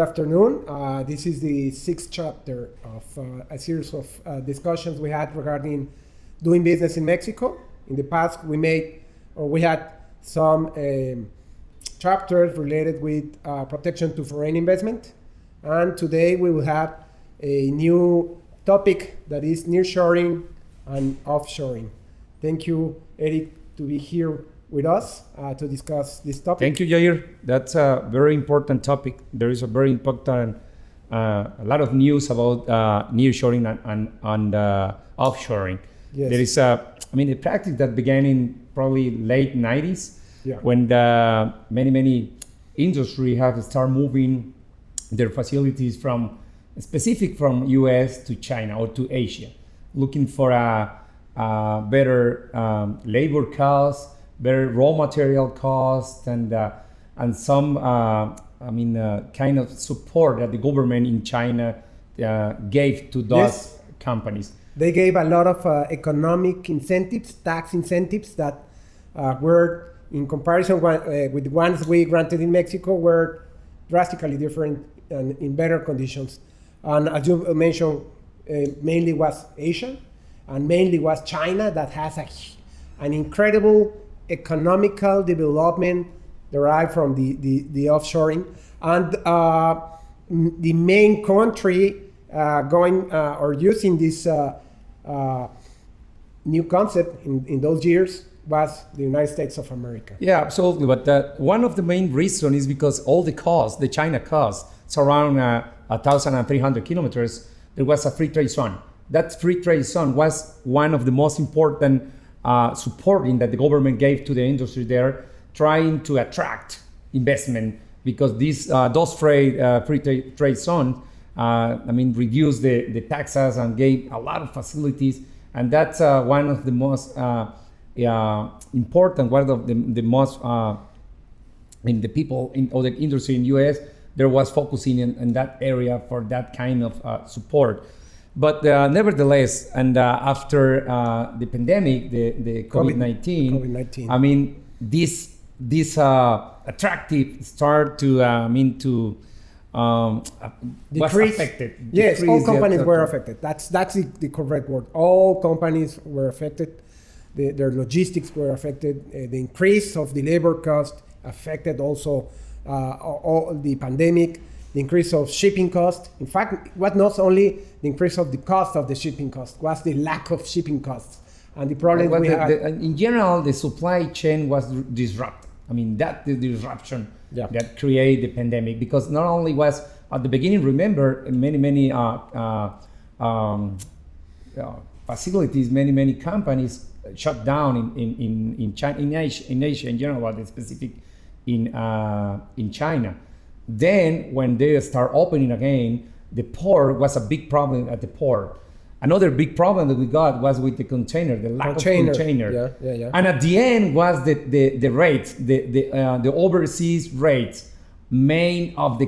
afternoon. This is the sixth chapter of a series of discussions we had regarding doing business in Mexico. In the past, we had some chapters related with protection to foreign investment. And today we will have a new topic that is nearshoring and offshoring. Thank you, Eric, to be here with us to discuss this topic. Thank you, Jair. That's a very important topic. There is a very important, a lot of news about nearshoring and offshoring. Yes. There is the practice that began in probably late 90s, Yeah. when many industry have started moving their facilities from US to China or to Asia, looking for a better labor costs, better raw material costs, and some kind of support that the government in China gave to those companies. They gave a lot of economic incentives, tax incentives that were, in comparison with the ones we granted in Mexico, were drastically different and in better conditions. And as you mentioned, mainly was Asia, and mainly was China, that has an incredible economical development derived from the offshoring. And the main country using this new concept in those years was the United States of America. Yeah, absolutely. But one of the main reasons is because all the costs, the China costs, it's around 1,300 kilometers, there was a free trade zone. That free trade zone was one of the most important supporting that the government gave to the industry there, trying to attract investment, because those free trade zones reduced the taxes and gave a lot of facilities. And that's one of the most important, one of the most, the people in all the industry in US, there was focusing in that area for that kind of support. But nevertheless, and after the pandemic, the COVID-19, this attractive start to was affected. Yes, all companies were affected. That's the correct word. All companies were affected. Their logistics were affected. The increase of the labor cost affected also all the pandemic. The increase of shipping cost. In fact, what not only the increase of the cost of the shipping cost, was the lack of shipping costs. And the problem we had... in general, the supply chain was disrupted. The disruption that created the pandemic, because not only was at the beginning, remember, many facilities, many companies shut down in China, in Asia in general, but specific in China. Then when they start opening again, the port was a big problem at the port. Another big problem that we got was with the container, the lack of container. Yeah. And at the end was the rates, the overseas rates, main of the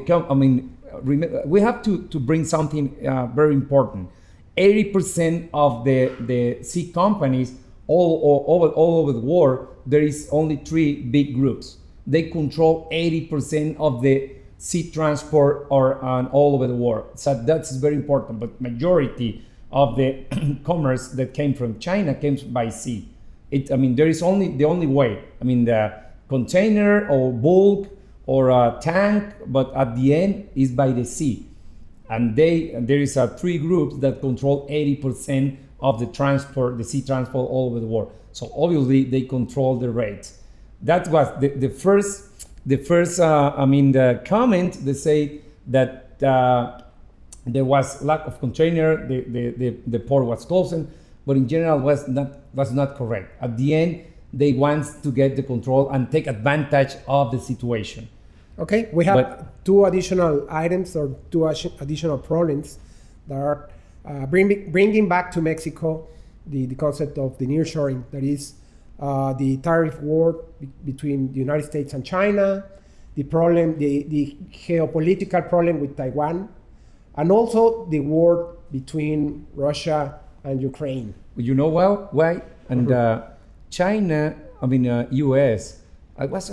we have to bring something very important. 80% of the sea companies all over the world, there is only 3 big groups. They control 80% of the sea transport all over the world. So that's very important. But majority of the commerce that came from China came by sea. There is only the only way. The container or bulk or a tank, but at the end is by the sea. And there is 3 groups that control 80% of the transport, the sea transport all over the world. So obviously they control the rates. That was the first the comment. They say that there was lack of container, the port was closed, but in general was not correct. At the end, they want to get the control and take advantage of the situation. Okay, we have 2 additional items or 2 additional problems that are bringing back to Mexico the concept of the nearshoring, that is the tariff war between the United States and China, the geopolitical problem with Taiwan, and also the war between Russia and Ukraine. You know why? And China, US, I was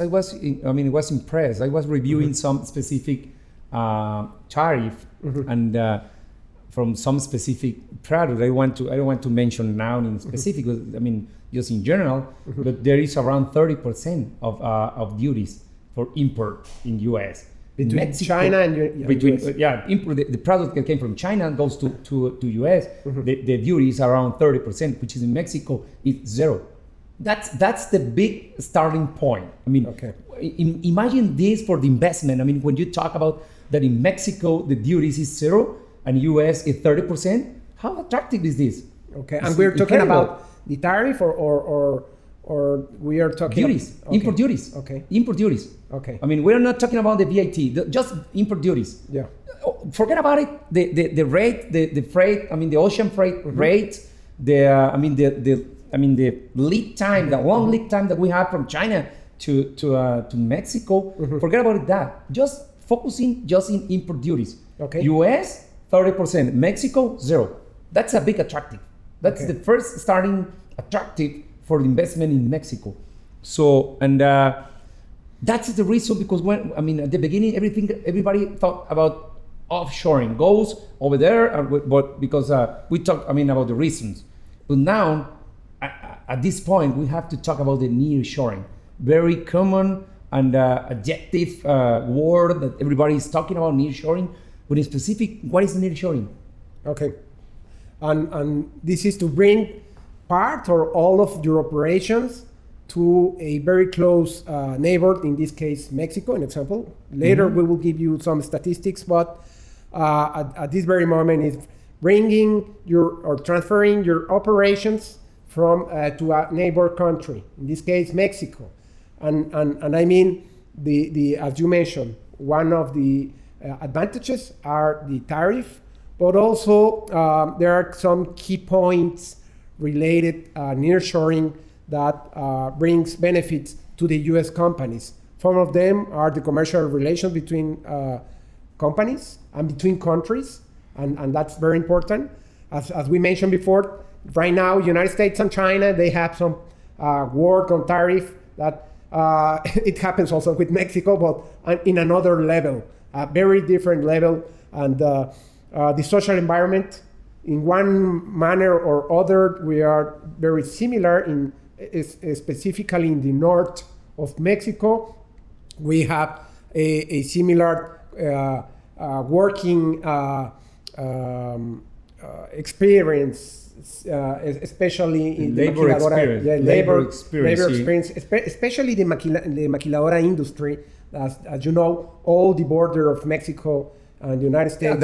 impressed. I was reviewing some specific tariff and from some specific product. I don't want to mention now in specific. I mean, just in general, but there is around 30% of duties for import in U.S. Between Mexico, China and US. Import the product that came from China goes to U.S. The duty is around 30%, which is in Mexico is zero. That's the big starting point. I mean, imagine this for the investment. I mean, when you talk about that in Mexico the duties is zero and U.S. is 30%, how attractive is this? Okay, and we're talking about the tariff or we are talking duties, import duties. Okay, import duties. Okay. I mean, we're not talking about the VAT, just import duties. Yeah. Forget about it. The rate, the freight. I mean, the ocean freight rate. The lead time, the long lead time that we have from China to Mexico. Forget about that. Just focusing just in import duties. Okay. U.S. 30%, Mexico 0. That's a big attractive. That's the first starting attractive for the investment in Mexico. So that's the reason, because at the beginning everybody thought about offshoring goes over there, but because we talked about the reasons. But now at this point we have to talk about the nearshoring, very common and adjective word that everybody is talking about, nearshoring. But in specific, what is nearshoring? Okay, and this is to bring part or all of your operations to a very close neighbor, in this case Mexico, an example. Later we will give you some statistics, but at this very moment is bringing or transferring your operations from to a neighbor country, in this case Mexico. And I mean, the as you mentioned, one of the advantages are the tariff, but also there are some key points related nearshoring that brings benefits to the U.S. companies. Some of them are the commercial relations between companies and between countries, and that's very important. As we mentioned before, right now, United States and China, they have some work on tariff that it happens also with Mexico, but in another level, a very different level. And the social environment, in one manner or other, we are very similar specifically in the north of Mexico. We have a similar working experience, especially in the labor experience, especially the maquiladora industry. As you know, all the border of Mexico and the United States.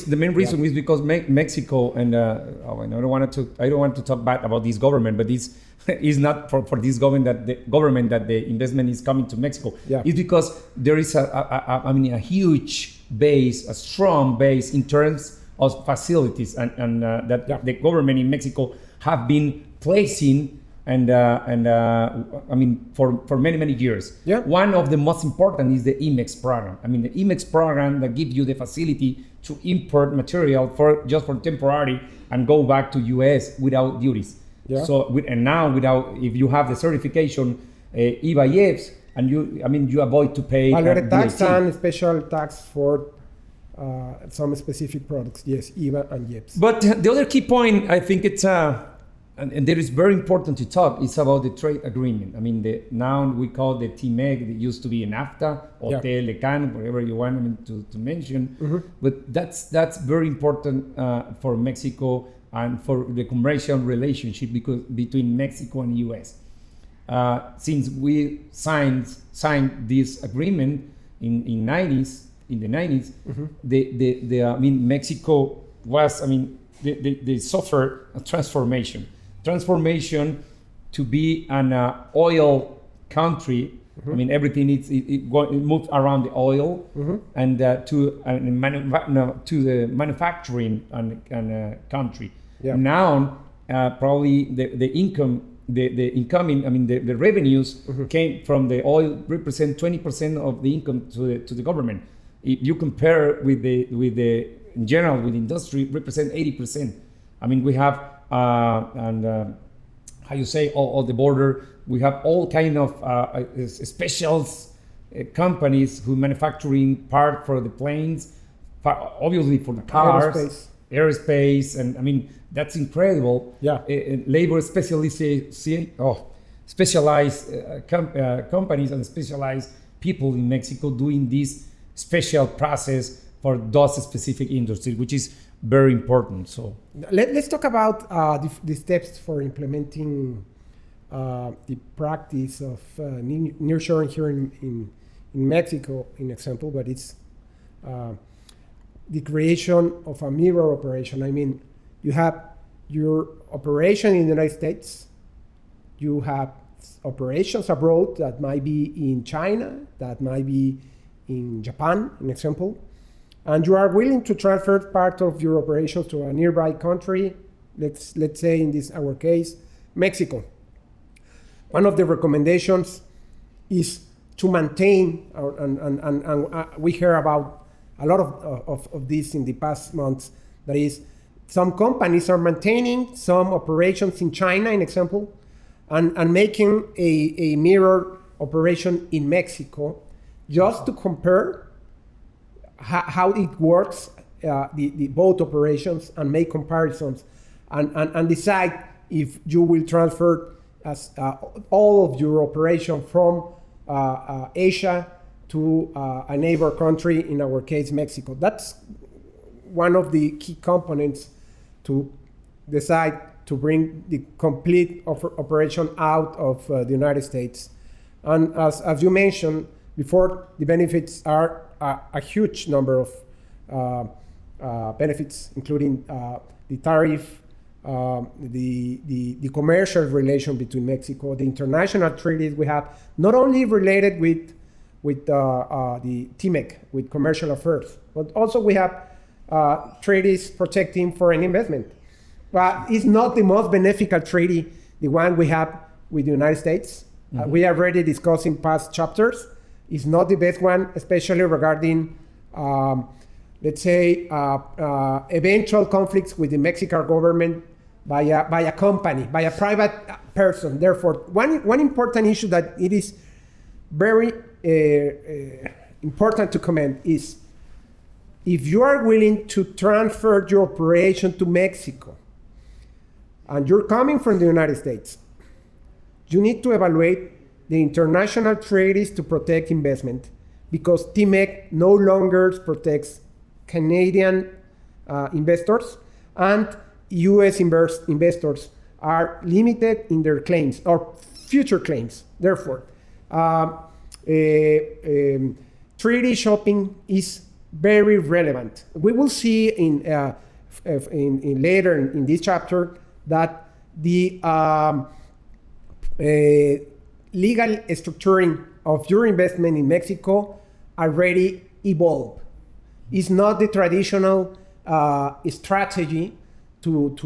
The main reason is because Mexico and I don't want to talk bad about this government, but this is not for this government that the investment is coming to Mexico. Yeah. It's because there is a huge base, a strong base in terms of facilities and that the government in Mexico have been placing for many years. Yeah. One of the most important is the IMEX program. The IMEX program that gives you the facility to import material for temporary and go back to US without duties. Yeah. So if you have the certification IVA-IEPS, and you avoid to pay value tax VAT. and special tax for some specific products. Yes, IVA and IEPS. But the other key point, I think it's and that is very important to talk, is about the trade agreement. Now we call the TMEG. It used to be a NAFTA or TLCAN, whatever you want to mention. But that's very important for Mexico and for the commercial relationship between Mexico and the US. Since we signed this agreement in the 90s, Mexico was, they suffered a transformation to be an oil country. Everything it moved around the oil and to the manufacturing and country. Yeah. Now probably the revenues came from the oil, represent 20% of the income to the government. If you compare with the in general with industry, represent 80%. We have all the border. We have all kind of specials companies who manufacturing part for the planes, obviously for the cars, aerospace, and I mean that's incredible. Yeah, labor specialized companies and specialized people in Mexico doing this special process for those specific industries, which is very important. So let's talk about the steps for implementing the practice of nearshoring here in Mexico, in example, but it's the creation of a mirror operation. I mean, you have your operation in the United States, you have operations abroad that might be in China, that might be in Japan, an example, and you are willing to transfer part of your operations to a nearby country, let's say in this our case, Mexico. One of the recommendations is to maintain, and we hear about a lot of this in the past months, that is, some companies are maintaining some operations in China, an example, and making a mirror operation in Mexico, just to compare how it works, the both operations, and make comparisons, and decide if you will transfer as all of your operation from Asia to a neighbor country, in our case Mexico. That's one of the key components to decide to bring the complete operation out of the United States. And as you mentioned before, the benefits are a huge number of benefits, including the tariff, the commercial relation between Mexico, the international treaties we have, not only related with the TMEC, with commercial affairs, but also we have treaties protecting foreign investment. But it's not the most beneficial treaty, the one we have with the United States. Mm-hmm. We have already discussed in past chapters. It's not the best one, especially regarding, let's say, eventual conflicts with the Mexican government by a company, by a private person. Therefore, one important issue that it is very important to comment is, if you are willing to transfer your operation to Mexico and you're coming from the United States, you need to evaluate the international treaties to protect investment, because TMEC no longer protects Canadian investors, and US investors are limited in their claims or future claims. Therefore, treaty shopping is very relevant. We will see in later in this chapter that the legal structuring of your investment in Mexico already evolved. It's not the traditional strategy to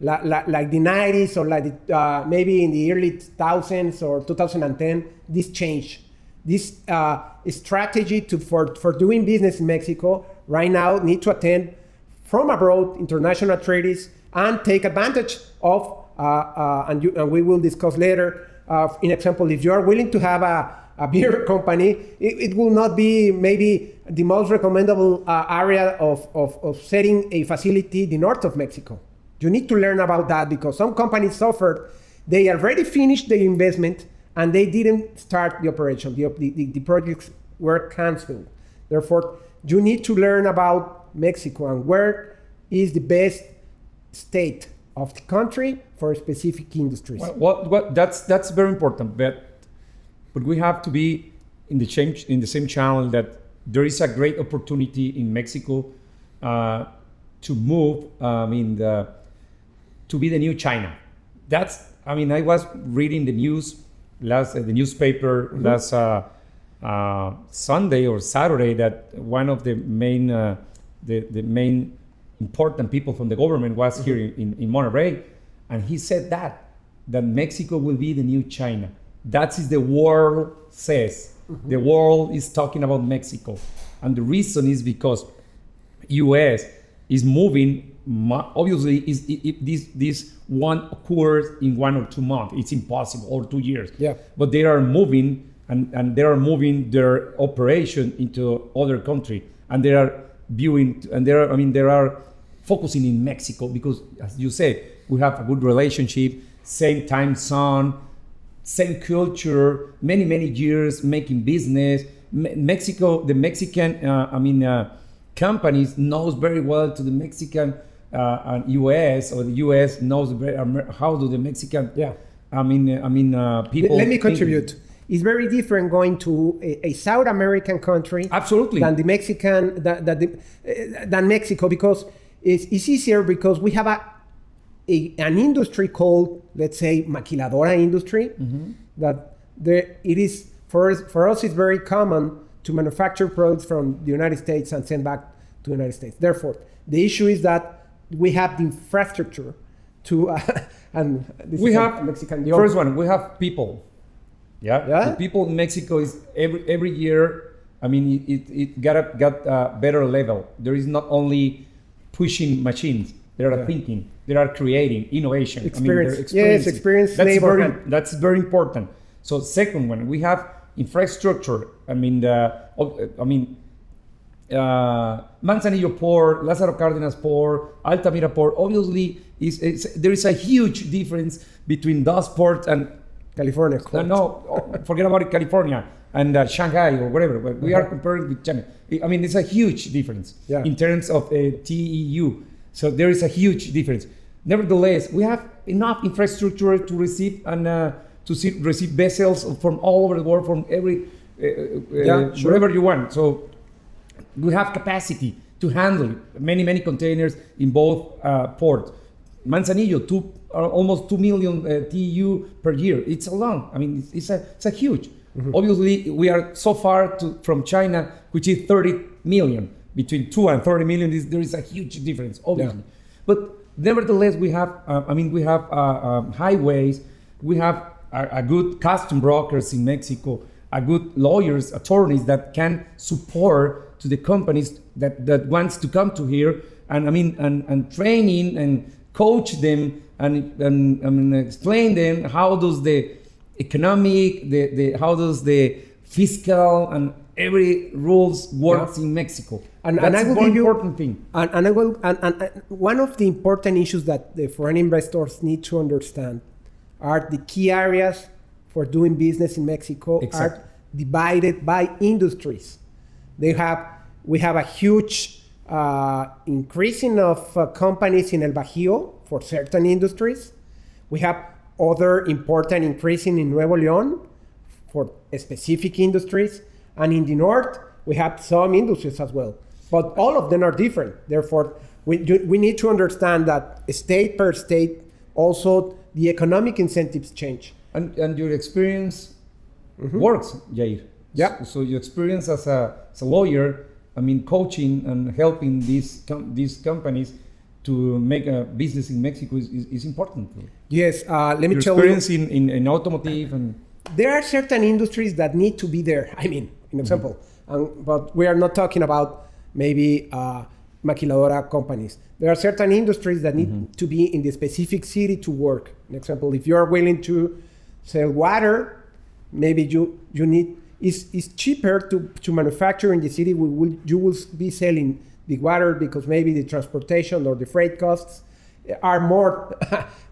like the 90s or like maybe in the early 2000s or 2010. This changed. This strategy for doing business in Mexico right now need to attend from abroad international treaties and take advantage of and we will discuss later. In example, if you are willing to have a beer company, it will not be maybe the most recommendable area of setting a facility in the north of Mexico. You need to learn about that, because some companies suffered. They already finished the investment and they didn't start the operation. The projects were canceled. Therefore, you need to learn about Mexico and where is the best state of the country for specific industries. Well, that's very important, but we have to be in the same channel that there is a great opportunity in Mexico to move. To be the new China. I was reading the news the newspaper mm-hmm. last Sunday or Saturday that one of the main the main important people from the government was mm-hmm. here in Monterrey, and he said that Mexico will be the new China. That is the world says. Mm-hmm. The world is talking about Mexico, and the reason is because U.S. is moving. Obviously, if this one occurs in 1 or 2 months, it's impossible, or 2 years. Yeah. But they are moving and they are moving their operation into other country, and they are viewing, and they are focusing in Mexico because, as you said, we have a good relationship, same time zone, same culture, many years making business. Mexico, the Mexican, companies knows very well to the Mexican and U.S. or the U.S. knows very, how do the Mexican, people. Let me contribute. It's very different going to a South American country, absolutely, than the Mexican than Mexico, because it's easier because we have an industry called, let's say, maquiladora industry, that it is for us it's very common to manufacture products from the United States and send back to the United States. Therefore, the issue is that we have the infrastructure to and this we is have Mexican. First one, we have people. Yeah. The people in Mexico is every year. I mean, it got a better level. There is not only pushing machines. They are thinking. They are creating innovation. Experience. Yes, experience. That's very important. So second one, we have infrastructure. Manzanillo Port, Lázaro Cárdenas Port, Altamira Port. Obviously, there is a huge difference between those ports and California. Forget about it, California and Shanghai or whatever. But we are comparing with China. It's a huge difference in terms of TEU. So there is a huge difference. Nevertheless, we have enough infrastructure to receive receive vessels from all over the world, from every wherever you want. So we have capacity to handle many containers in both ports. Manzanillo, almost 2 million TEU per year. It's a lot. It's a huge. Obviously, we are so far from China, which is 30 million. Between 2 and 30 million, there is a huge difference, obviously. But nevertheless, we have highways, we have a good custom brokers in Mexico, a good lawyers, attorneys that can support to the companies that wants to come to here, and training and coach them and explain them how does the economic, how does the fiscal and every rules works in Mexico. And I will give you important thing. And one of the important issues that the foreign investors need to understand are the key areas for doing business in Mexico are divided by industries. We have a huge increasing of companies in El Bajío for certain industries. We have other important increasing in Nuevo León for specific industries. And in the north, we have some industries as well. But all of them are different. Therefore, we need to understand that state per state, also the economic incentives change. And your experience works, Jair. Yeah. So your experience as a lawyer, coaching and helping these companies to make a business in Mexico is important. Yes. Let me tell you. Your experience in automotive and... There are certain industries that need to be there. In example, but we are not talking about maybe maquiladora companies. There are certain industries that need to be in the specific city to work. For example, if you are willing to sell water, maybe you need. It's cheaper to manufacture in the city. You will be selling the water because maybe the transportation or the freight costs are more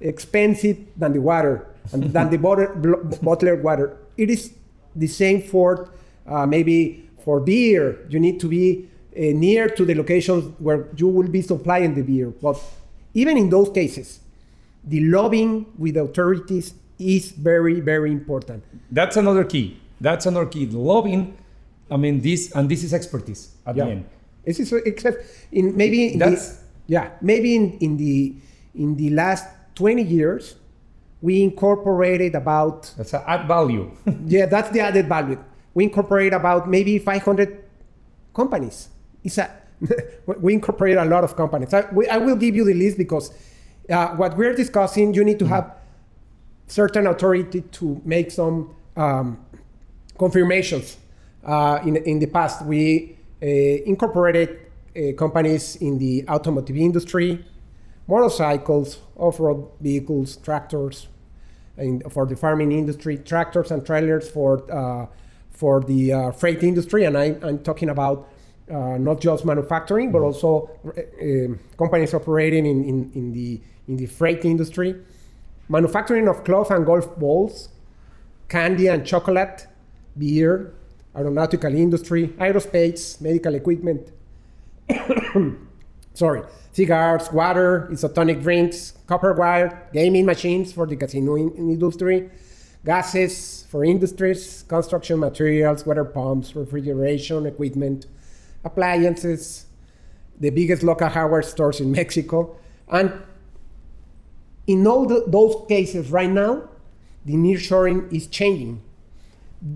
expensive than the water and than the bottled water. It is the same for maybe for beer. You need to be near to the locations where you will be supplying the beer. But even in those cases, the lobbying with authorities is very, very important. That's another key. The lobbying, this is expertise at the end. This is except in maybe in the last 20 years, we incorporated about... That's an add value. Yeah, that's the added value. We incorporate about maybe 500 companies. We incorporate a lot of companies. I will give you the list because what we're discussing, you need to have certain authority to make some confirmations. In the past, we incorporated companies in the automotive industry, motorcycles, off-road vehicles, tractors, for the farming industry, tractors and trailers for the freight industry, and I'm talking about not just manufacturing, but also companies operating in the freight industry, manufacturing of cloth and golf balls, candy and chocolate, beer, aeronautical industry, aerospace, medical equipment, cigars, water, isotonic drinks, copper wire, gaming machines for the casino industry, gases for industries, construction materials, water pumps, refrigeration equipment, appliances, the biggest local hardware stores in Mexico. And in all those cases right now, the nearshoring is changing.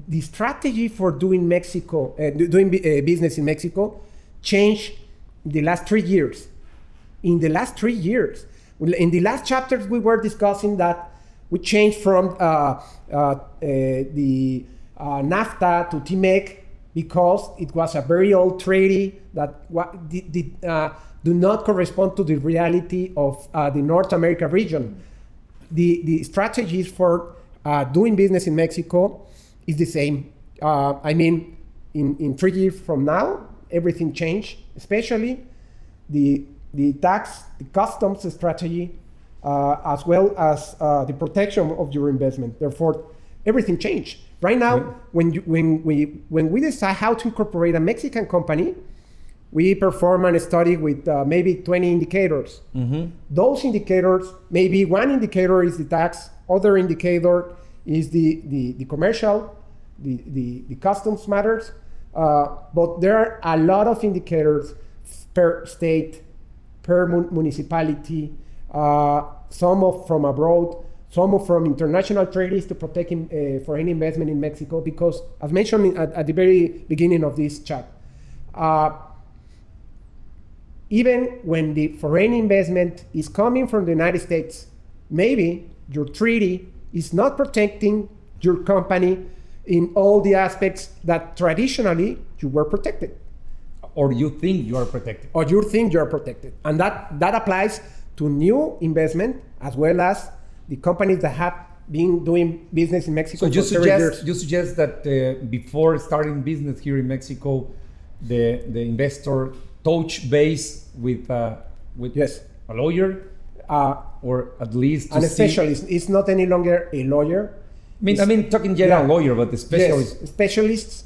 The strategy for doing business in Mexico changed in the last 3 years. In the last chapters, we were discussing that we changed from the NAFTA to TMEC because it was a very old treaty that do not correspond to the reality of the North America region. The strategies for doing business in Mexico is the same. In 3 years from now, everything changed, especially the tax, the customs strategy, as well as the protection of your investment. Therefore, everything changed. Right now, when we decide how to incorporate a Mexican company, we perform a study with maybe 20 indicators. Mm-hmm. Those indicators, maybe one indicator is the tax, other indicator is the commercial, the customs matters, but there are a lot of indicators per state, per municipality, some from abroad, some from international treaties to protect foreign investment in Mexico, because as mentioned at the very beginning of this chat, even when the foreign investment is coming from the United States, maybe your treaty is not protecting your company in all the aspects that traditionally you were protected. Or you think you are protected. And that applies to new investment as well as the companies that have been doing business in Mexico so for 30 years. You suggest that before starting business here in Mexico, the investor touch base with yes, a lawyer, or at least a specialist. It's not any longer a lawyer. I mean talking general lawyer, but the specialist. Yes, specialists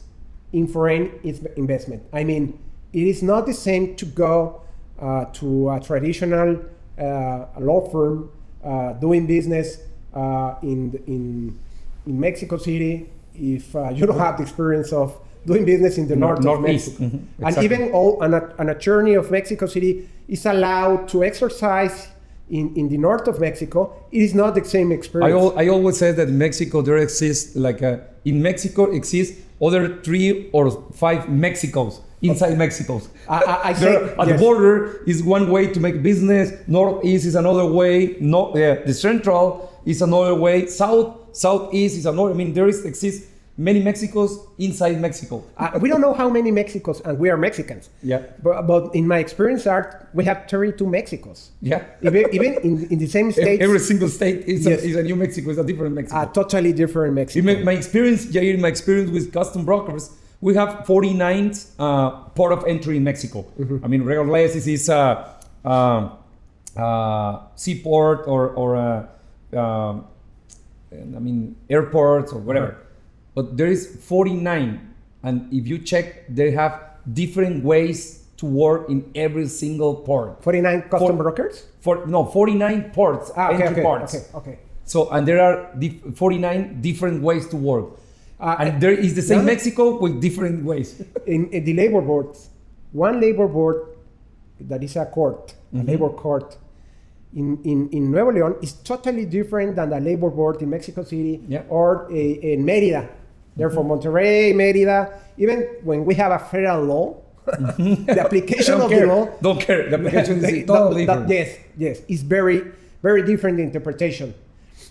in foreign investment. It is not the same to go to a traditional law firm doing business in Mexico City if you don't have the experience of doing business in the north of Mexico. Mm-hmm. Exactly. And even an attorney of Mexico City is allowed to exercise in the north of Mexico. It is not the same experience. I always say that in Mexico there exists in Mexico exists other 3 or 5 Mexicos inside Mexico. The border is one way to make business. Northeast is another way. The central is another way. Southeast is another. There exists many Mexicos inside Mexico. We don't know how many Mexicos, and we are Mexicans. Yeah. But in my experience, we have 32 Mexicos. Yeah. Even in the same state. Every single state is a new Mexico. It's a different Mexico. A totally different Mexico. In my experience, Jair, with custom brokers, we have 49 port of entry in Mexico. Mm-hmm. Regardless, this is seaport or airports or whatever. Right. But there is 49, and if you check, they have different ways to work in every single port. 49 custom brokers? 49 ports, entry ports. Okay. So, and there are 49 different ways to work. And there is the same Mexico with different ways. In the labor boards, one labor board that is a court, a labor court, in Nuevo León is totally different than the labor board in Mexico City or in Mérida. Therefore, Monterrey, Mérida, even when we have a federal law, the application of the law... Don't care. The application is totally different. Yes. It's very, very different interpretation.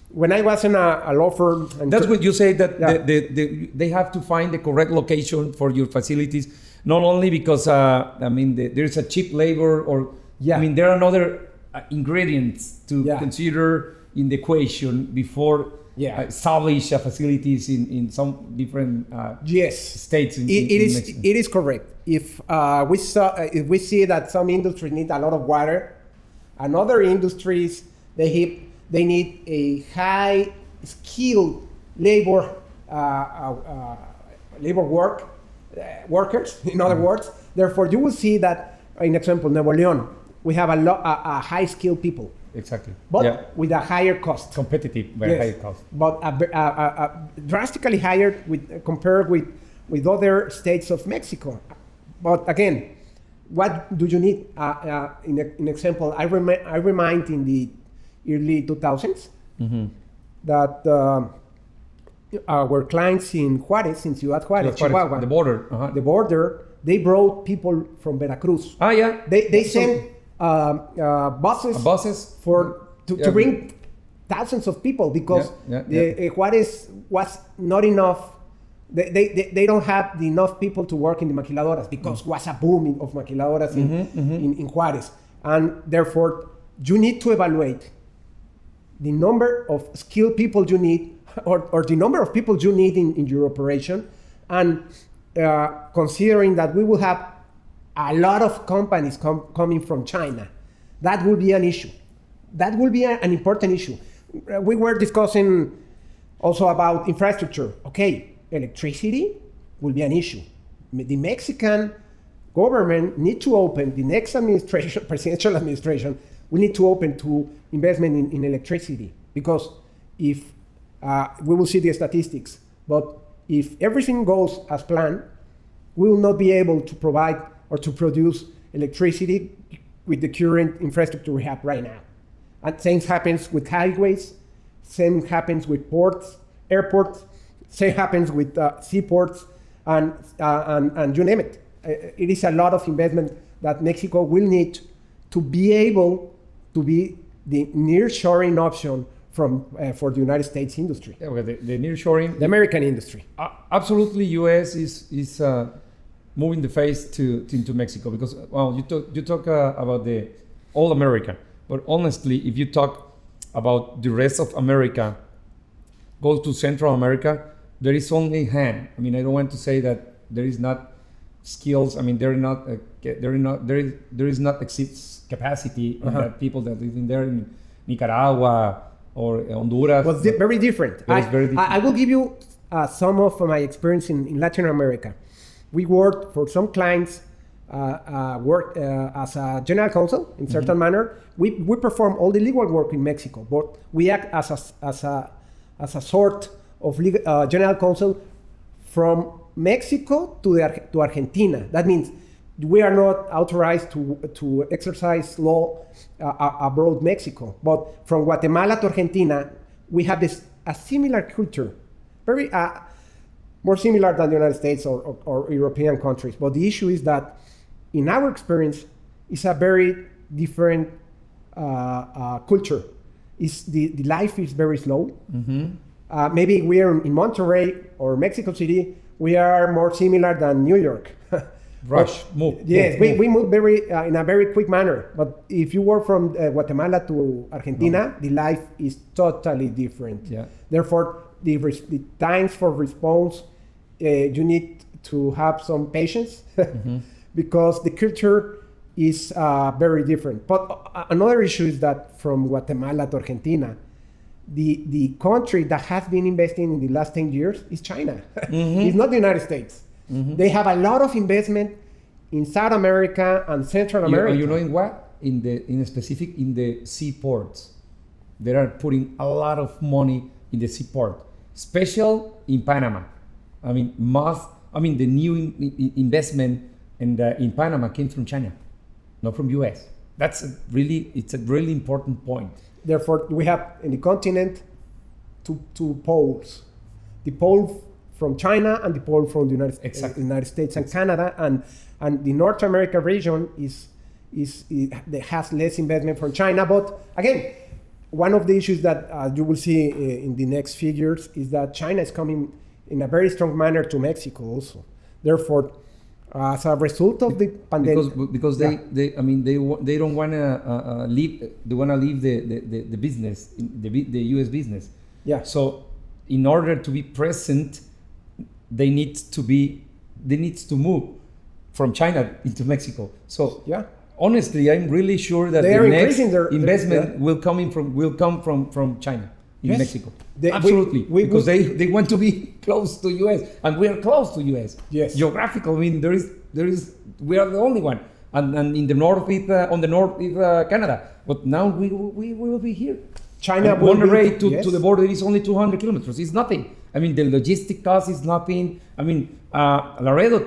When I was in a law firm... That's what you say, that they have to find the correct location for your facilities, not only because, there's a cheap labor or... there are other ingredients to consider in the equation before establish facilities in some different Yes, states in Mexico. it is correct. If we see that some industries need a lot of water, and other industries they need a high skilled labor workers. In other words, therefore you will see that, in example, Nuevo León, we have a high skilled people. Exactly. But with a higher cost. Competitive, very high cost. But drastically higher compared with other states of Mexico. But again, what do you need? In example, I remind in the early 2000s that our clients in Juárez, in Ciudad Juárez, Chihuahua, the border, they brought people from Veracruz. They sent buses to bring thousands of people because Juárez was not enough. They don't have enough people to work in the maquiladoras because was a boom of maquiladoras in Juárez, and therefore you need to evaluate the number of skilled people you need, or the number of people you need in your operation, and considering that we will have a lot of companies coming from China, that will be an issue. That will be an important issue. We were discussing also about infrastructure. Okay, electricity will be an issue. The Mexican government need to open, the next administration, presidential administration, we need to open to investment in electricity, because if we will see the statistics, but if everything goes as planned, we will not be able to provide or to produce electricity with the current infrastructure we have right now. And same happens with highways, same happens with ports, airports, same happens with seaports, and you name it. It is a lot of investment that Mexico will need to be able to be the nearshoring option for the United States industry. Yeah, well, the nearshoring, the American industry. Absolutely, U.S. is moving the face into Mexico, because you talk about the all America, but honestly, if you talk about the rest of America, go to Central America, there is only hand. I mean, I don't want to say that there is not skills. I mean, there is not exists capacity in that people that live in there in Nicaragua or Honduras. Well, very different. I will give you some of my experience in Latin America. We worked for some clients, worked as a general counsel in certain manner. We perform all the legal work in Mexico, but we act as a sort of legal, general counsel from Mexico to Argentina. That means we are not authorized to exercise law abroad Mexico, but from Guatemala to Argentina, we have a similar culture, very more similar than the United States or European countries. But the issue is that, in our experience, it's a very different culture. The life is very slow. Maybe we are in Monterrey or Mexico City, we are more similar than New York. Move. Yes, we move very in a very quick manner. But if you were from Guatemala to Argentina, the life is totally different. Yeah. Therefore, the times for response, you need to have some patience because the culture is very different. But another issue is that from Guatemala to Argentina, the country that has been investing in the last 10 years is China. It's not the United States. They have a lot of investment in South America and Central America. You know in what? In the seaports. They are putting a lot of money in the seaport, special in Panama. I mean, the new investment in Panama came from China, not from US. It's a really important point. Therefore, we have in the continent two poles. The pole from China and the pole from the United States and Canada, and the North America region has less investment from China. But again, one of the issues that you will see in the next figures is that China is coming in a very strong manner to Mexico also. Therefore, as a result of the pandemic, because they don't want to leave. They want to leave the business, the U.S. business. Yeah. So in order to be present, they need to move from China into Mexico. So Yeah. honestly, I'm really sure that They the are next increasing their- investment will come from China in Yes. Mexico. They- Absolutely, we- because they want to be close to US, and we are close to US. Yes. Geographical. I mean, there is we are the only one, and in the north is on the north is Canada, but now we will be here. China And will Monterrey be- to the border is only 200 kilometers. It's nothing. I mean, the logistic cost is nothing. I mean, Laredo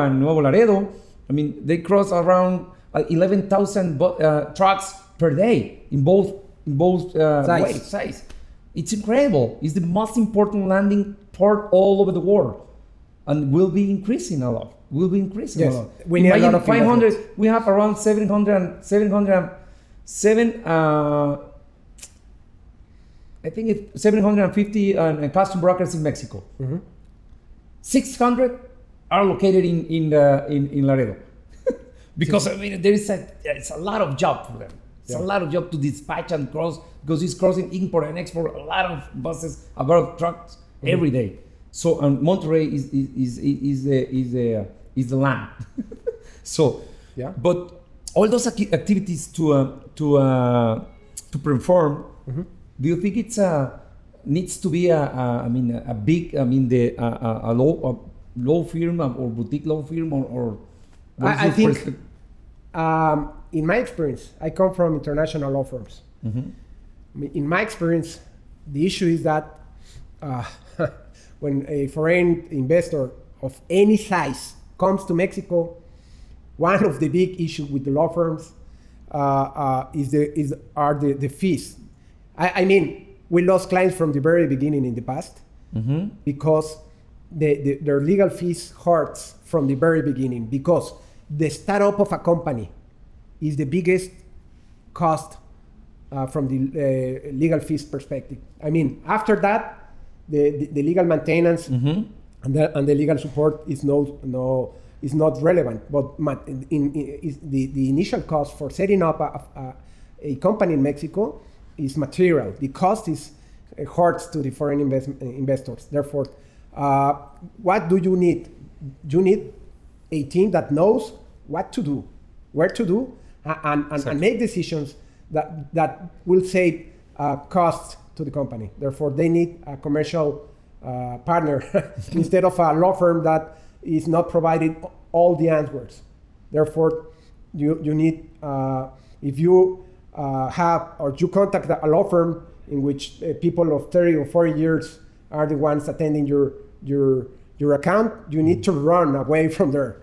and Nuevo Laredo, I mean, they cross around 11,000 trucks per day in both ways, size. It's incredible. It's the most important landing port all over the world, and will be increasing a lot. Yes, we need a lot of 500. investment. We have around 707. I think it's 750 custom brokers in Mexico. 600 are located in Laredo, because I mean it's a lot of job for them. It's a lot of job to dispatch and cross, because it's crossing import and export a lot of buses, a lot of trucks every day. So Monterrey is the land. So Yeah. but all those activities to perform. Do you think it's needs to be a big law firm or boutique law firm or what is I your think, perspective? in my experience, I come from international law firms. I mean, in my experience, the issue is that when a foreign investor of any size comes to Mexico, one of the big issues with the law firms are the fees. I mean, we lost clients from the very beginning in the past because their legal fees hurts from the very beginning, because the startup of a company is the biggest cost from the legal fees perspective. I mean, after that, the legal maintenance and the legal support is not relevant. But the initial cost for setting up a company in Mexico is material. The cost is hurts to the foreign investors. Therefore, what do you need? You need a team that knows what to do, where to do, and make decisions that will save costs to the company. Therefore, they need a commercial partner instead of a law firm that is not providing all the answers. Therefore, you need, if you have or you contact a law firm in which people of 30 or 40 years are the ones attending your account, you need to run away from there.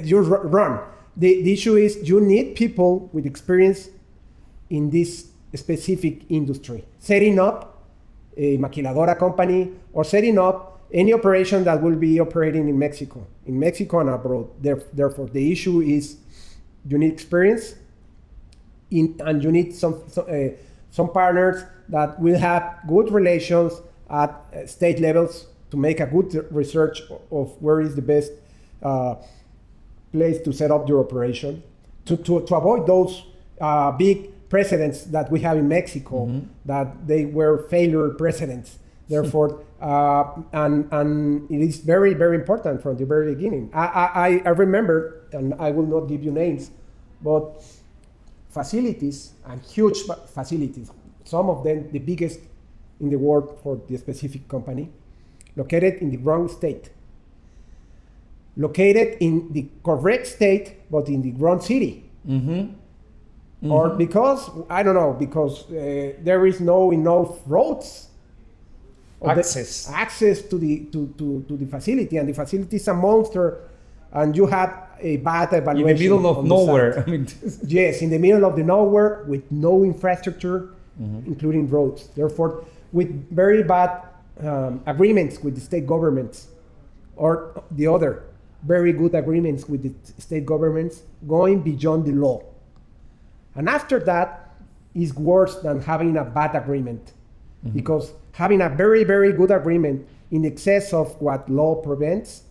You run. The issue is you need people with experience in this specific industry. Setting up a maquiladora company or setting up any operation that will be operating in Mexico and abroad. Therefore, the issue is you need experience and you need some partners that will have good relations at state levels to make a good research of where is the best place to set up your operation, to avoid those big precedents that we have in Mexico, that they were failure precedents. Therefore, and it is very, very important from the very beginning. I remember, and I will not give you names, but facilities and huge facilities, some of them the biggest in the world for the specific company, located in the wrong state. Located in the correct state, but in the wrong city. Or because, I don't know, because there is no enough roads. Access to the facility, and the facility is a monster, and you have a bad evaluation. In the middle of nowhere. I mean, yes, in the middle of the nowhere with no infrastructure, including roads. Therefore, with very bad agreements with the state governments, or the other, very good agreements with the state governments, going beyond the law. And after that is worse than having a bad agreement, because having a very, very good agreement in excess of what law prevents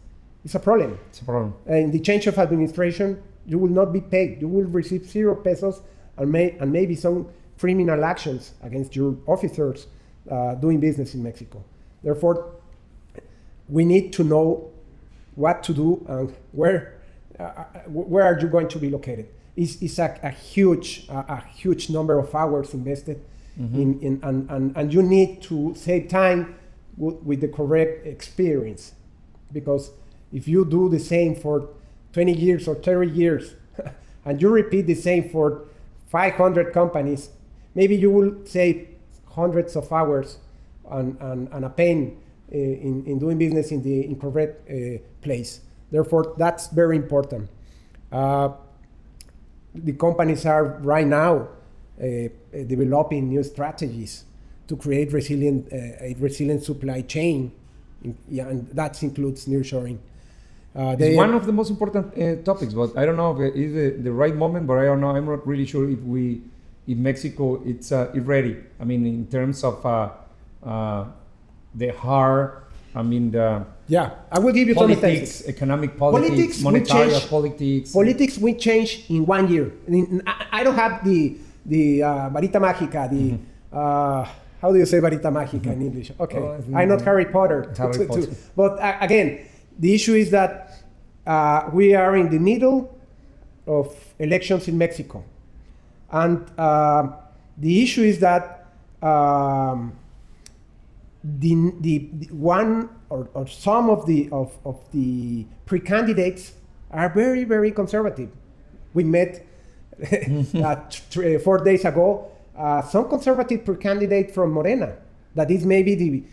is a problem. it's a problem. In the change of administration, you will not be paid. You will receive 0 pesos and maybe some criminal actions against your officers doing business in Mexico. Therefore, we need to know what to do and where are you going to be located. It's a huge number of hours invested and you need to save time with the correct experience, because if you do the same for 20 years or 30 years and you repeat the same for 500 companies, maybe you will save hundreds of hours and a pain in doing business in the incorrect place. Therefore, that's very important. The companies are right now developing new strategies to create a resilient supply chain, and that includes nearshoring. It's one of the most important topics, but I don't know if it's the right moment, but I don't know. I'm not really sure if Mexico it's ready. I mean, in terms of the hard, I mean the I will give you politics, some economic politics, monetary politics. Politics will change in 1 year. I don't have the varita mágica, how do you say varita mágica in English? Okay, I'm not Harry Potter. But again, the issue is that we are in the middle of elections in Mexico. And the issue is that the one or some of the pre-candidates are very, very conservative. We met 4 days ago some conservative pre-candidate from Morena. That is maybe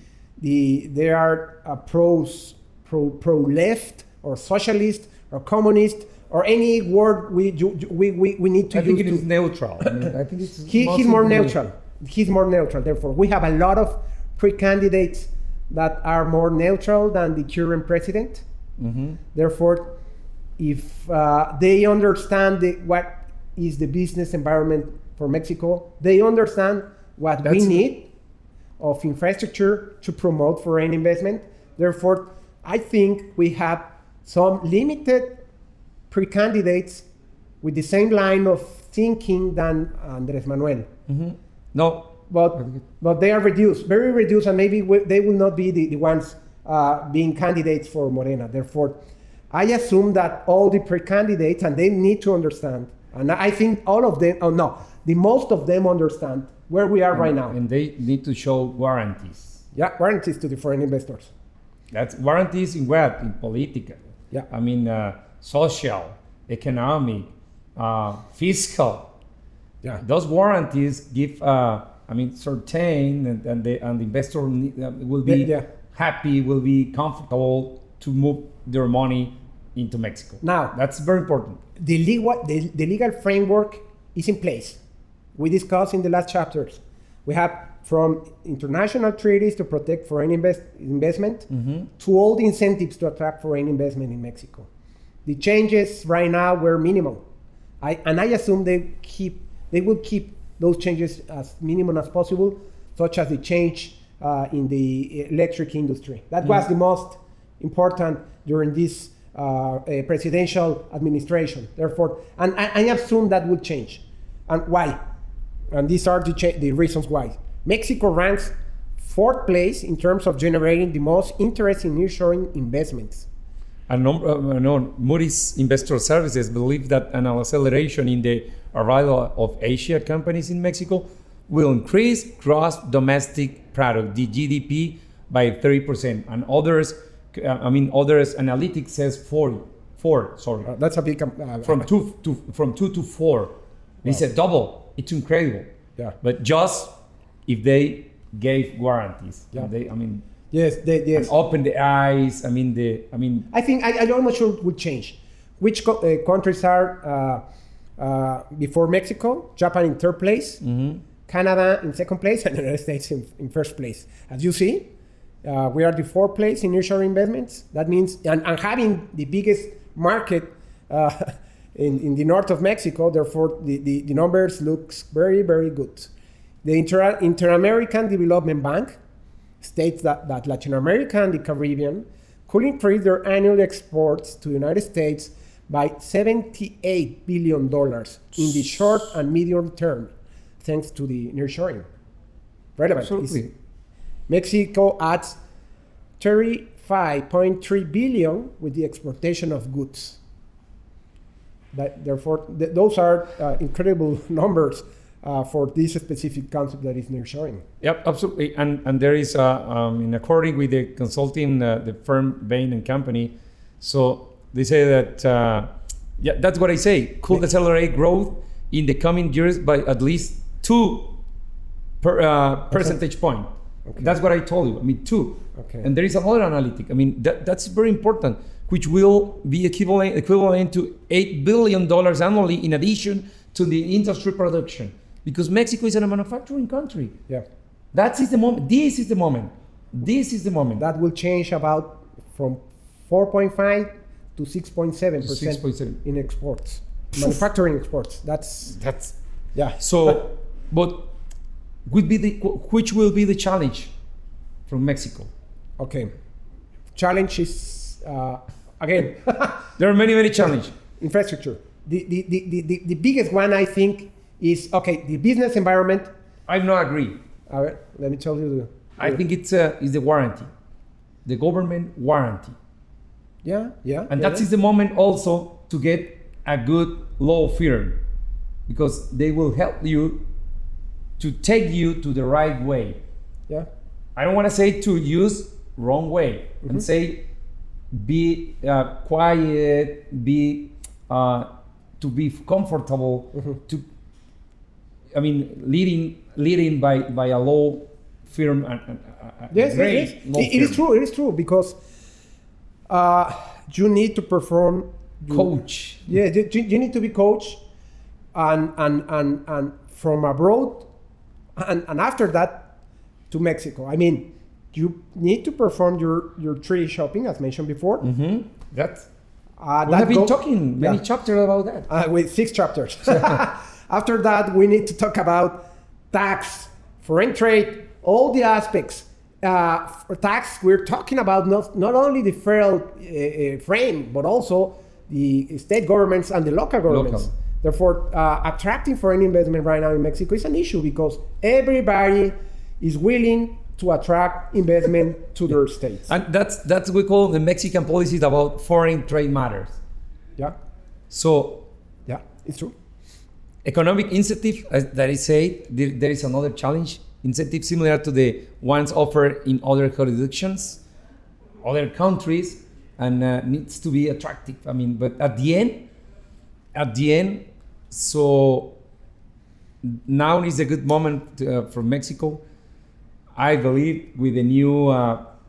they are pro-left or socialist or communist or any word we need to use. I think it is neutral. I mean, I think it's he's more neutral. He's more neutral. Therefore, we have a lot of pre-candidates that are more neutral than the current president. Therefore, if they understand what is the business environment for Mexico, they understand what we need of infrastructure to promote foreign investment. Therefore, I think we have some limited pre-candidates with the same line of thinking than Andrés Manuel. No. But they are reduced, very reduced, and maybe they will not be the ones being candidates for Morena. Therefore, I assume that all the pre-candidates, and they need to understand, and I think all of them, the most of them understand where we are right now. And they need to show warranties. Yeah, warranties to the foreign investors. That's warranties in what? In political. Yeah. I mean, social, economic, fiscal. Yeah. Those warranties give, certain, and the investor will be happy, will be comfortable to move their money into Mexico. Now, that's very important. The legal framework is in place. We discussed in the last chapters. We have from international treaties to protect foreign investment to all the incentives to attract foreign investment in Mexico. The changes right now were minimal. I assume they will keep those changes as minimum as possible, such as the change in the electric industry. That was the most important during this presidential administration. Therefore, and I assume that will change. And why? And these are the reasons why. Mexico ranks 4th place in terms of generating the most interest in nearshoring investments. Moody's Investor Services believe that an acceleration in the arrival of Asian companies in Mexico will increase gross domestic product, the GDP, by 30%, and others analytics says 4. Sorry, that's a big from 2 to 4. Wow. It's a double. It's incredible. Yeah, but just if they gave warranties, yes, and open the eyes. I think I'm not sure it will change. Which countries are before Mexico? Japan in 3rd place, Canada in 2nd place, and the United States in 1st place. As you see, we are the 4th place in nearshoring investments. That means, and having the biggest market in the north of Mexico, therefore the numbers looks very, very good. The Inter-American Development Bank states that Latin America and the Caribbean could increase their annual exports to the United States by $78 billion in the short and medium term, thanks to the nearshoring. Relevant. Absolutely. Mexico adds 35.3 billion with the exportation of goods. Therefore, those are incredible numbers for this specific concept that is nearshoring. Yep, absolutely. And there is, in according with the consulting, the firm Bain and Company, so they say that, that's what I say, could accelerate growth in the coming years by at least 2 percentage point. Okay. That's what I told you. I mean, 2. Okay. And there is another analytic. I mean, that's very important, which will be equivalent to $8 billion annually in addition to the industry production. Because Mexico is a manufacturing country. Yeah. That is the moment. This is the moment. This is the moment. That will change about from 4.5 to 6.7% 6.7 in exports, manufacturing exports. That's yeah. So, but which will be the challenge from Mexico? Okay. Challenge is again There are many challenges. infrastructure. The biggest one I think is the business environment. I not agree. Let me tell you. I think it's the warranty, the government warranty. Yeah. And that is the moment also to get a good law firm, because they will help you to take you to the right way. Yeah. I don't want to say to use wrong way and say be quiet, be to be comfortable, to leading by a law firm and Yes. law It is firm. true. It is true because you need to perform. Coach. Yeah, you need to be coached, and from abroad, and after that to Mexico. I mean, you need to perform your treaty shopping as mentioned before. That we that have been talking many chapters about that. with 6 chapters. After that, we need to talk about tax, foreign trade, all the aspects. For tax, we're talking about not only the federal frame, but also the state governments and the local governments. Therefore, attracting foreign investment right now in Mexico is an issue because everybody is willing to attract investment to their states. And that's we call the Mexican policies about foreign trade matters. Yeah, So yeah, it's true. economic incentive, as that is said, there is another challenge. Incentive similar to the ones offered in other jurisdictions, other countries, and needs to be attractive. I mean, but at the end, so now is a good moment for Mexico. I believe with the new,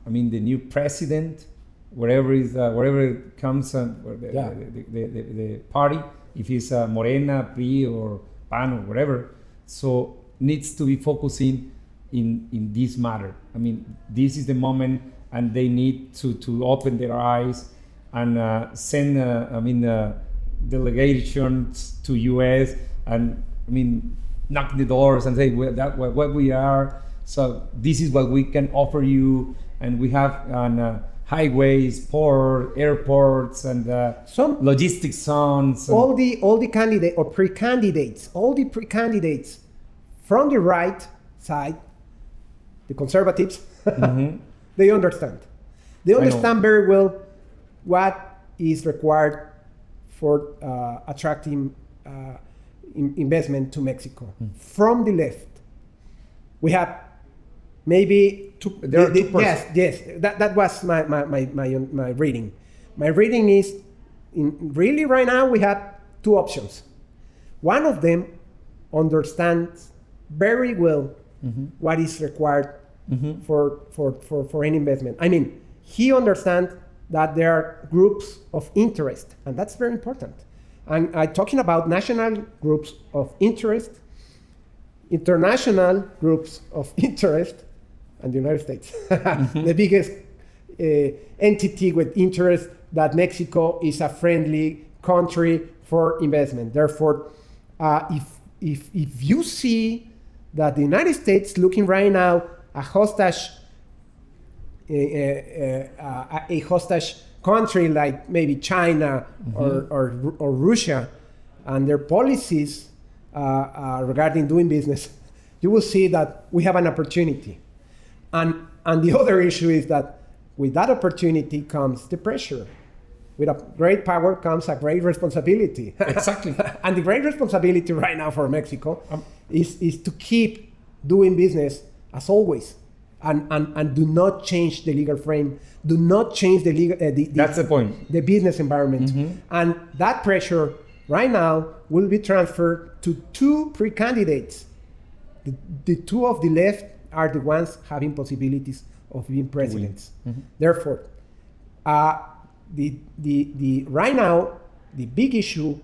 the new president, wherever it comes, the party, if it's Morena, PRI, or PAN, or whatever, so needs to be focusing in this matter. I mean, this is the moment, and they need to open their eyes and send delegations to US and knock the doors and say what we are. So this is what we can offer you, and we have highways, port, airports, and Some logistics zones. all the candidate or pre-candidates, all the pre-candidates from the right side, the conservatives, they understand. They understand very well what is required for attracting investment to Mexico. From the left, we have maybe two. There are 2%. Yes. That was my reading. My reading is really right now we have 2 options. One of them understands very well what is required for any investment. I mean, he understands that there are groups of interest, and that's very important. And I'm talking about national groups of interest, international groups of interest, and the United States, the biggest entity with interest that Mexico is a friendly country for investment. Therefore, if you see that the United States looking right now a hostage country like maybe China or Russia, and their policies regarding doing business, you will see that we have an opportunity. And the other issue is that with that opportunity comes the pressure. With a great power comes a great responsibility. Exactly. And the great responsibility right now for Mexico is to keep doing business as always, and do not change the legal frame, do not change the legal. That's the point. The business environment, and that pressure right now will be transferred to two pre-candidates. The two of the left are the ones having possibilities of being presidents. Therefore, the right now the big issue,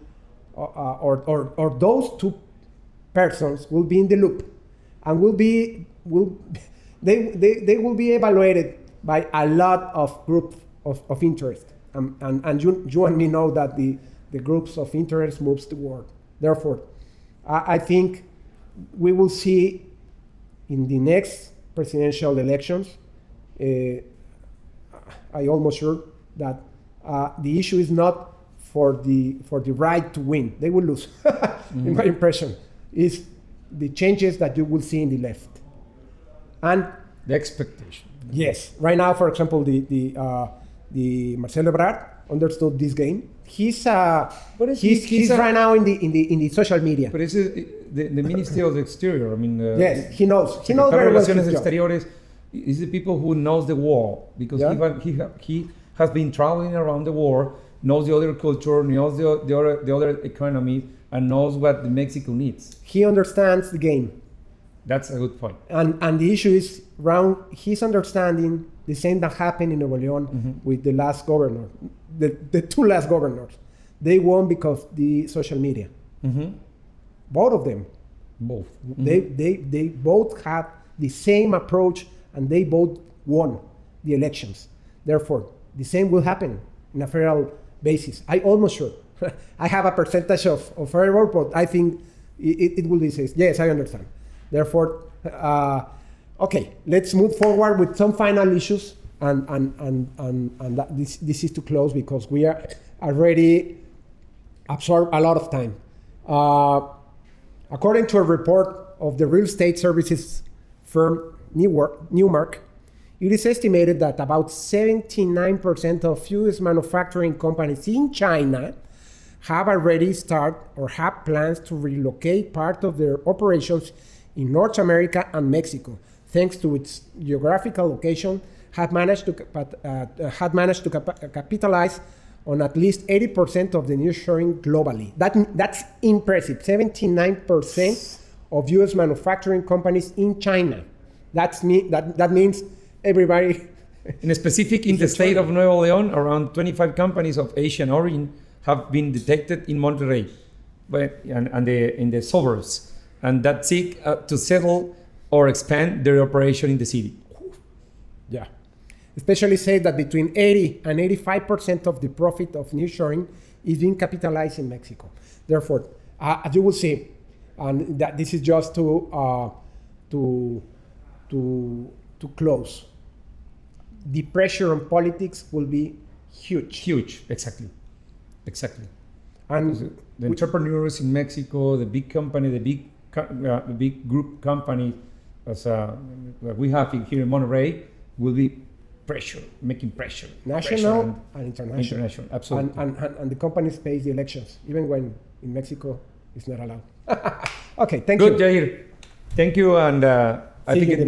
or those two persons will be in the loop, and they will be evaluated by a lot of groups of interest, and you and me know that the groups of interest moves the world. Therefore, I think we will see in the next presidential elections, I almost sure that the issue is not for the right to win. They will lose. In my impression, is the changes that you will see in the left. And the expectation. Yes. Right now, for example, the Marcelo Ebrard understood this game. He's right now in the social media. But it's the Ministry of the Exterior. I mean, yes, he knows. He knows very well his job. Exteriores is the people who knows the war, because he has been traveling around the war, knows the other culture, knows the other economy, and knows what the Mexico needs. He understands the game. That's a good point. And the issue is around his understanding the same that happened in Nuevo León with the last governor, the two last governors. They won because the social media. Both of them. Both. They both had the same approach, and they both won the elections. Therefore, the same will happen in a federal basis. I almost sure. I have a percentage of error, but I think it will be safe. Yes, I understand. Therefore, okay, let's move forward with some final issues, and that this is to close because we are already absorbed a lot of time. According to a report of the real estate services firm Newmark, it is estimated that about 79% of U.S. manufacturing companies in China have already started or have plans to relocate part of their operations in North America and Mexico, thanks to its geographical location, had managed to capitalize on at least 80% of the nearshoring globally. That's impressive. 79% of U.S. manufacturing companies in China. That means everybody. In specific, in the state of Nuevo León, around 25 companies of Asian origin have been detected in Monterrey, and in the suburbs, and that seek to settle or expand their operation in the city. Yeah. Especially say that between 80 and 85% of the profit of nearshoring is being capitalized in Mexico. Therefore, as you will see, and that this is just to close. The pressure on politics will be huge. Huge, exactly. And the entrepreneurs in Mexico, the big company, the big group company, as we have here in Monterrey, will be making pressure. National and international. International, absolutely. And the companies pay the elections, even when in Mexico it's not allowed. Okay, thank you. Good, Jair. Thank you, and I think in the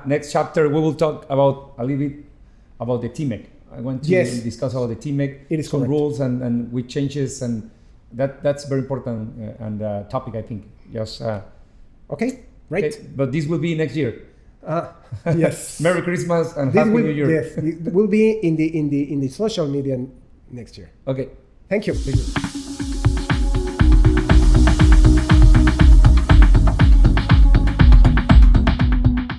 next chapter we will talk about a little bit about the TMEC. I want to discuss about the TMEC, some rules and with changes, and that's very important and topic, I think. Yes. Okay, right. Okay, but this will be next year. Yes. Merry Christmas and Happy New Year. Yes, it will be in the social media next year. Okay. Thank you.